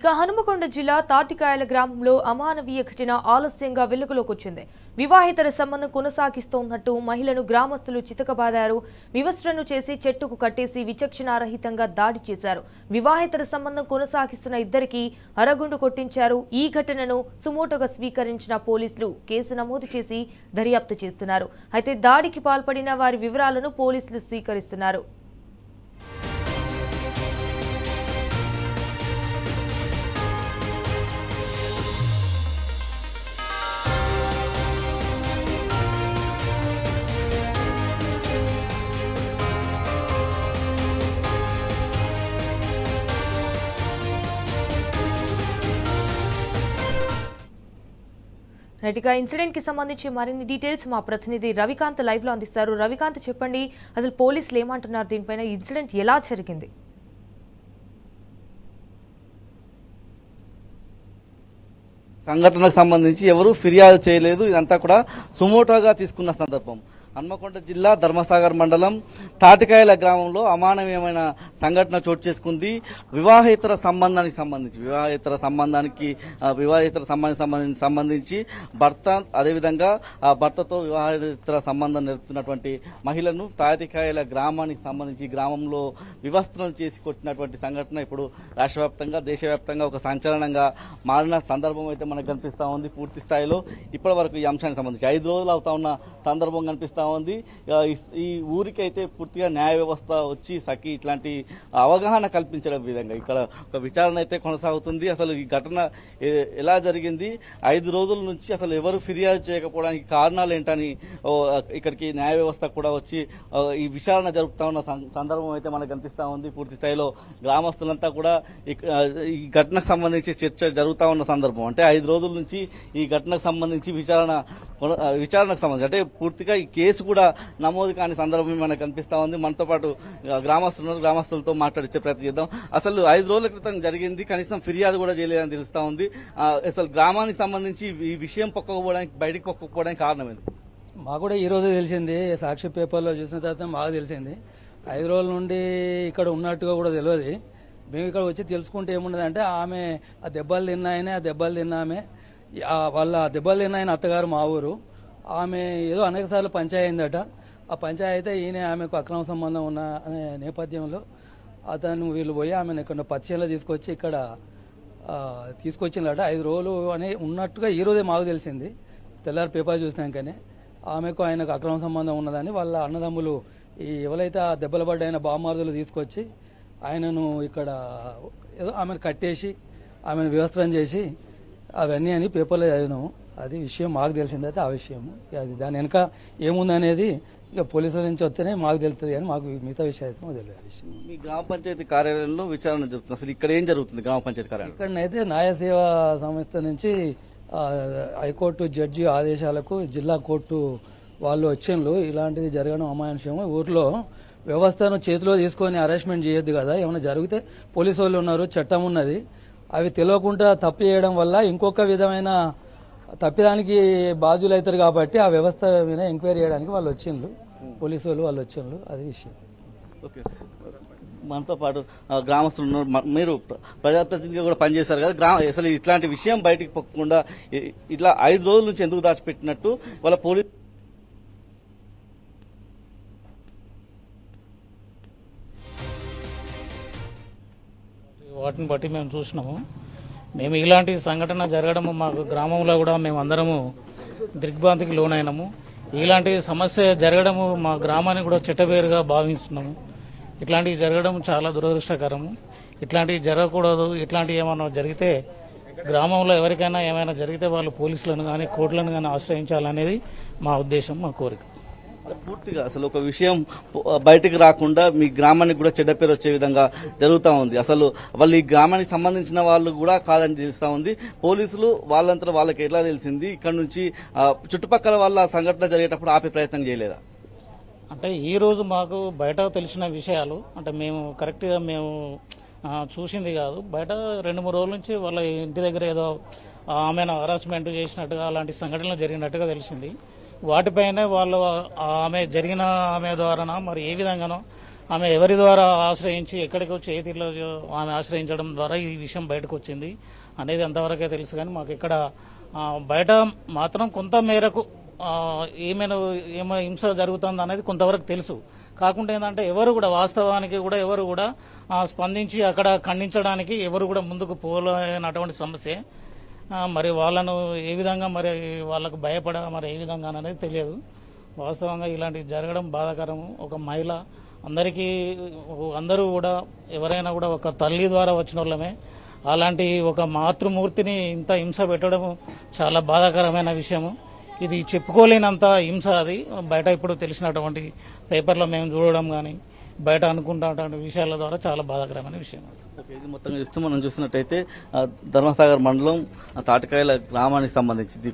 ఇక హనుమకొండ జిల్లా తాటికాయల గ్రామంలో అమానవీయ ఘటన ఆలస్యంగా వెలుగులోకి వచ్చింది. వివాహేతర సంబంధం కొనసాగిస్తోన్నట్టు మహిళను గ్రామస్తులు చితకబాదారు. వివస్త్రను చేసి చెట్టుకు కట్టేసి విచక్షణారహితంగా దాడి చేశారు. వివాహేతర సంబంధం కొనసాగిస్తున్న ఇద్దరికి అరగుండు కొట్టించారు. ఈ ఘటనను సుమోటోగా స్వీకరించిన పోలీసులు కేసు నమోదు చేసి దర్యాప్తు చేస్తున్నారు. అయితే దాడికి పాల్పడిన వారి వివరాలను పోలీసులు స్వీకరిస్తున్నారు. రైట్గా ఇన్సిడెంట్ కి సంబంధించి మరిన్ని డీటెయిల్స్ మా ప్రతినిధి రవికాంత్ లైవ్ లో అందిస్తారు. రవికాంత్, చెప్పండి, అసలు పోలీసులు ఏమంటున్నారు దీనిపైన? ఇన్సిడెంట్ ఎలా జరిగింది? సంఘటనకు సంబంధించి ఎవరూ ఫిర్యాదు చేయలేదు. ఇదంతా కూడా సుమోటోగా తీసుకున్న సందర్భం. హన్మకొండ జిల్లా ధర్మసాగర్ మండలం తాటికాయల గ్రామంలో అమానవీయమైన సంఘటన చోటు చేసుకుంది. వివాహేతర సంబంధించి భర్త, అదేవిధంగా ఆ భర్తతో వివాహేతర సంబంధం నెరుపుతున్నటువంటి మహిళను తాటికాయల గ్రామానికి సంబంధించి గ్రామంలో వివస్త్రం చేసి కొట్టినటువంటి సంఘటన ఇప్పుడు రాష్ట్ర వ్యాప్తంగా, దేశవ్యాప్తంగా ఒక సంచలనంగా మారిన సందర్భం అయితే మనకు కనిపిస్తా ఉంది. పూర్తి స్థాయిలో ఇప్పటి వరకు ఈ అంశానికి సంబంధించి 5 రోజులు అవుతా ఉన్న సందర్భం కనిపిస్తా ఉంది. ఈ ఊరికి అయితే పూర్తిగా న్యాయ వ్యవస్థ వచ్చి సఖి ఇట్లాంటి అవగాహన కల్పించడం విధంగా ఇక్కడ ఒక విచారణ అయితే కొనసాగుతుంది. అసలు ఈ ఘటన ఎలా జరిగింది, 5 రోజుల నుంచి అసలు ఎవరు ఫిర్యాదు చేయకపోవడానికి కారణాలు ఏంటని ఇక్కడికి న్యాయ వ్యవస్థ కూడా వచ్చి ఈ విచారణ జరుపుతా ఉన్న సందర్భం అయితే మనకు కనిపిస్తా ఉంది. పూర్తి స్థాయిలో గ్రామస్తులంతా కూడా ఈ ఘటనకు సంబంధించి చర్చ జరుగుతా ఉన్న సందర్భం. అంటే 5 రోజుల నుంచి ఈ ఘటనకు సంబంధించి విచారణకు సంబంధించి అంటే పూర్తిగా ఈ కేసు కూడా నమోదు కాని సందర్భం మనకు కనిపిస్తా ఉంది. మనతో పాటు గ్రామస్తులతో మాట్లాడించే ప్రయత్నం చేద్దాం. అసలు 5 రోజుల క్రితం జరిగింది, కనీసం ఫిర్యాదు కూడా చేయలేదని తెలుస్తా ఉంది. అసలు గ్రామానికి సంబంధించి ఈ విషయం బయటికి పొక్కకపోవడానికి కారణం ఏంటి? మాకు కూడా ఈ రోజు తెలిసింది. సాక్షి పేపర్లో చూసిన తర్వాత మాకు తెలిసింది. 5 రోజుల నుండి ఇక్కడ ఉన్నట్టుగా కూడా తెలియదు. మేము ఇక్కడ వచ్చి తెలుసుకుంటే ఏమున్నదంటే ఆమె ఆ దెబ్బలు తిన్నామే వాళ్ళ దెబ్బలు తిన్నాయని అత్తగారు మా ఊరు. ఆమె ఏదో అనేక సార్లు పంచాయతీ అయిందట. ఆ పంచాయతీ ఈయన ఆమెకు అక్రమ సంబంధం ఉన్న అనే నేపథ్యంలో వీళ్ళు పోయి ఆమెను ఇక్కడ పచ్చీలో తీసుకొచ్చి ఇక్కడ తీసుకొచ్చినట. 5 రోజులు అని ఉన్నట్టుగా ఈ రోజే మాకు తెలిసింది. తెల్లారి పేపర్ చూసినాకనే ఆమెకు ఆయనకు అక్రమ సంబంధం ఉన్నదని వాళ్ళ అన్నదమ్ములు ఎవరైతే ఆ దెబ్బలు పడ్డాయన బామార్దులు తీసుకొచ్చి ఆయనను ఇక్కడ ఏదో ఆమెను కట్టేసి ఆమెను వివస్త్రం చేసి అవన్నీ అని పేపర్లో చదివినాము. అది విషయం మాకు తెలిసింది. అయితే ఆ విషయం అది దాని వెనక ఏముందనేది ఇక పోలీసుల నుంచి వస్తేనే మాకు తెలుస్తుంది, కానీ మాకు మిగతా విషయం అయితే మాకు తెలియదు. విషయం మీ గ్రామ పంచాయతీ కార్యాలయంలో విచారణ జరుగుతుంది. అసలు ఇక్కడ ఏం జరుగుతుంది గ్రామ పంచాయతీ కార్యాలయం? ఇక్కడనైతే న్యాయ సేవా సంస్థ నుంచి హైకోర్టు జడ్జి ఆదేశాలకు జిల్లా కోర్టు వాళ్ళు వచ్చిండ్రు. ఇలాంటిది జరగడం అమానుషం. ఊర్లో వ్యవస్థను చేతిలో తీసుకొని అరెస్ట్మెంట్ చేయొద్దు కదా. ఏమైనా జరిగితే పోలీసు వాళ్ళు ఉన్నారు, చట్టం ఉన్నది. అవి తెలియకుండా తప్పు చేయడం వల్ల ఇంకొక విధమైన తప్పిదానికి బాధ్యులు అవుతారు. కాబట్టి ఆ వ్యవస్థ మీద ఎంక్వైరీ చేయడానికి వాళ్ళు వచ్చిండ్రు, పోలీసు వాళ్ళు వచ్చిండ్రు. అది విషయం. ఓకే, మనతో పాటు గ్రామస్తులు ఉన్నారు. మీరు ప్రజాప్రతినిధిగా కూడా పనిచేశారు కదా, అసలు ఇట్లాంటి విషయం బయటికి పొక్కకుండా ఇట్లా 5 రోజుల నుంచి ఎందుకు దాచిపెట్టినట్టు వాళ్ళ పోలీసు వాటిని బట్టి మేము చూసినాము. మేము ఇలాంటి సంఘటన జరగడము మాకు గ్రామంలో కూడా మేము అందరము దిగ్భ్రాంతికి లోనైనాము. ఇలాంటి సమస్య జరగడము మా గ్రామాన్ని కూడా చెట్టబేరుగా భావిస్తున్నాము. ఇట్లాంటివి జరగడం చాలా దురదృష్టకరము. ఇట్లాంటివి జరగకూడదు. ఇట్లాంటివి ఏమైనా జరిగితే గ్రామంలో ఎవరికైనా ఏమైనా జరిగితే వాళ్ళు పోలీసులను కానీ కోర్టులను కానీ ఆశ్రయించాలనేది మా ఉద్దేశం, మా కోరిక. పూర్తిగా అసలు ఒక విషయం బయటకు రాకుండా మీ గ్రామానికి కూడా చెడ్డ పేరు వచ్చే విధంగా జరుగుతూ ఉంది. అసలు వాళ్ళు ఈ గ్రామానికి సంబంధించిన వాళ్ళు కూడా కాదని తెలుస్తా ఉంది. పోలీసులు వాళ్ళంతా వాళ్ళకి ఎట్లా తెలిసింది? ఇక్కడ నుంచి చుట్టుపక్కల వాళ్ళ సంఘటన జరిగేటప్పుడు ఆపే ప్రయత్నం చేయలేదా? అంటే ఈ రోజు మాకు బయట తెలిసిన విషయాలు, అంటే మేము కరెక్ట్గా మేము చూసింది కాదు. బయట 2-3 రోజుల నుంచి వాళ్ళ ఇంటి దగ్గర ఏదో ఆమెను హరాస్మెంట్ చేసినట్టుగా అలాంటి సంఘటనలు జరిగినట్టుగా తెలిసింది. వాటిపైనే వాళ్ళు ఆమె జరిగిన ఆమె ద్వారా మరి ఏ విధంగానో ఆమె ఎవరి ద్వారా ఆశ్రయించి ఎక్కడికో చేతిలో ఆమె ఆశ్రయించడం ద్వారా ఈ విషయం బయటకు వచ్చింది అనేది అంతవరకే తెలుసు. కానీ మాకు ఇక్కడ బయట మాత్రం కొంత మేరకు ఏమో హింస జరుగుతుంది అనేది కొంతవరకు తెలుసు. కాకుండా ఏంటంటే ఎవరు కూడా వాస్తవానికి కూడా ఎవరు కూడా స్పందించి అక్కడ ఖండించడానికి ఎవరు కూడా ముందుకు పోలేనటువంటి సమస్య. మరి వాళ్ళను ఏ విధంగా మరి వాళ్ళకు భయపడ మరి ఏ విధంగా అనేది తెలియదు. వాస్తవంగా ఇలాంటివి జరగడం బాధాకరము. ఒక మహిళ అందరూ కూడా ఎవరైనా కూడా ఒక తల్లి ద్వారా వచ్చిన వాళ్ళమే. అలాంటి ఒక మాతృమూర్తిని ఇంత హింస పెట్టడం చాలా బాధాకరమైన విషయము. ఇది చెప్పుకోలేనంత హింస. అది బయట ఇప్పుడు తెలిసినటువంటి పేపర్లో మేము చూడడం కానీ బయట అనుకుంటున్నటువంటి విషయాల ద్వారా చాలా బాధాకరమైన విషయం. ఇది మొత్తం చూస్తూ మనం చూసినట్టయితే ధర్మసాగర్ మండలం తాటికాయల గ్రామానికి సంబంధించి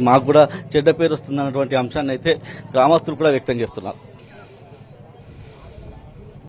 మాకు కూడా చెడ్డ పేరు వస్తుందన్నటువంటి అంశాన్ని అయితే గ్రామస్తులు కూడా వ్యక్తం చేస్తున్నారు.